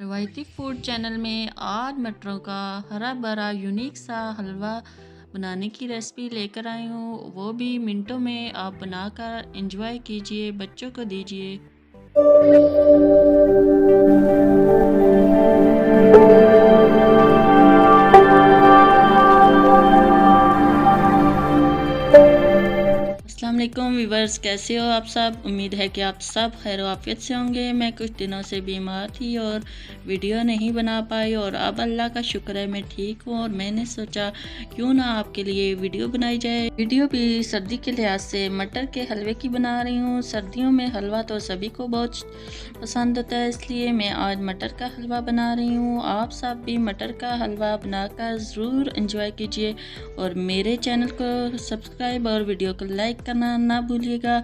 रवायती food channel में आज मटरों का हरा भरा यूनिक सा हलवा बनाने की रेसिपी लेकर आई हूँ। वो भी मिनटों में आप बनाकर एंजॉय कीजिए, बच्चों को दीजिए। अस्सलाम वालेकुम व्यूवर्स, कैसे हो आप सब। उम्मीद है कि आप सब खैर आफियत से होंगे। मैं कुछ दिनों से बीमार थी और वीडियो नहीं बना पाई, और अब अल्लाह का शुक्र है मैं ठीक हूँ। और मैंने सोचा क्यों ना आपके लिए वीडियो बनाई जाए। वीडियो भी सर्दी के लिहाज से मटर के हलवे की बना रही हूँ। सर्दियों में हलवा तो सभी को बहुत पसंद होता है, इसलिए मैं आज मटर का हलवा बना रही हूँ। आप सब भी मटर का हलवा बनाकर ज़रूर एंजॉय कीजिए और मेरे चैनल को सब्सक्राइब और वीडियो को लाइक करना ना भूलिएगा।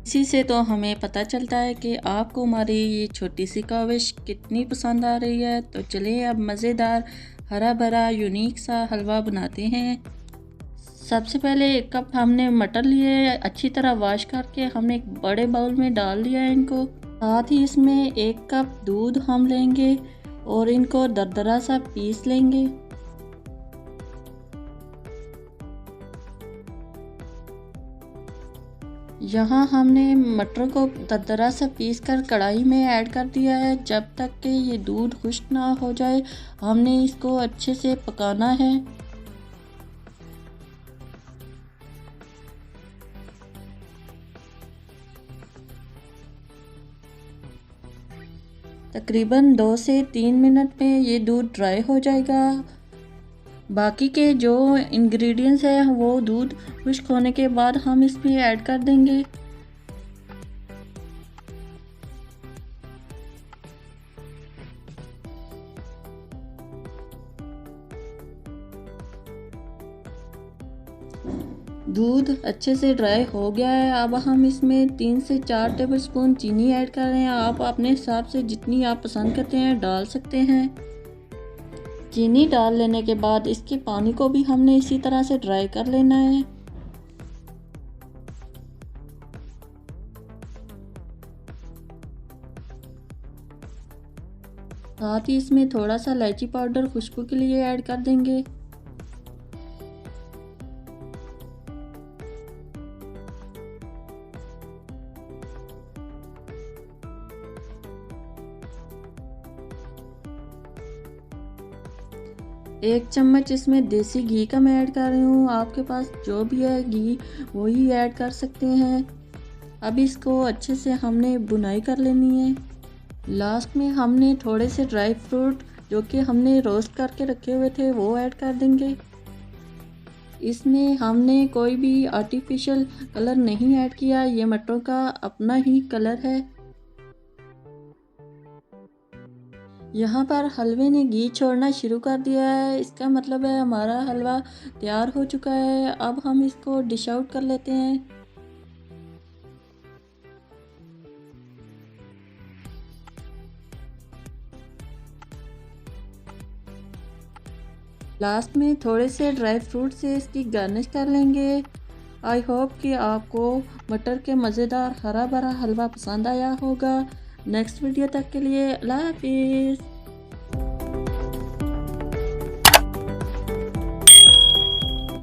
इसी से तो हमें पता चलता है कि आपको हमारी ये छोटी सी काविश कितनी पसंद आ रही है। तो चलिए अब मज़ेदार हरा भरा यूनिक सा हलवा बनाते हैं। सबसे पहले 1 कप हमने मटर लिए, अच्छी तरह वॉश करके हमने एक बड़े बाउल में डाल दिया है इनको। साथ ही इसमें 1 कप दूध हम लेंगे और इनको दरदरा सा पीस लेंगे। यहाँ हमने मटर को दरदरा सा पीस कर कढ़ाई में ऐड कर दिया है। जब तक कि ये दूध खुश्क ना हो जाए हमने इसको अच्छे से पकाना है। तकरीबन 2 से 3 मिनट में ये दूध ड्राई हो जाएगा। बाकी के जो इंग्रेडिएंट्स हैं वो दूध खुश्क होने के बाद हम इसमें ऐड कर देंगे। दूध अच्छे से ड्राई हो गया है। अब हम इसमें 3 से 4 टेबलस्पून चीनी ऐड कर रहे हैं। आप अपने हिसाब से जितनी आप पसंद करते हैं डाल सकते हैं। चीनी डाल लेने के बाद इसके पानी को भी हमने इसी तरह से ड्राई कर लेना है। साथ ही इसमें थोड़ा सा इलायची पाउडर खुशबू के लिए ऐड कर देंगे। एक चम्मच इसमें देसी घी का मैं ऐड कर रही हूँ। आपके पास जो भी है घी वही ऐड कर सकते हैं। अब इसको अच्छे से हमने भुनाई कर लेनी है। लास्ट में हमने थोड़े से ड्राई फ्रूट जो कि हमने रोस्ट करके रखे हुए थे वो ऐड कर देंगे। इसमें हमने कोई भी आर्टिफिशियल कलर नहीं ऐड किया, ये मटरों का अपना ही कलर है। यहाँ पर हलवे ने घी छोड़ना शुरू कर दिया है, इसका मतलब है हमारा हलवा तैयार हो चुका है। अब हम इसको डिश आउट कर लेते हैं। लास्ट में थोड़े से ड्राई फ्रूट से इसकी गार्निश कर लेंगे। आई होप कि आपको मटर के मज़ेदार हरा भरा हलवा पसंद आया होगा। नेक्स्ट वीडियो तक के लिए अल्लाह हाफिज़।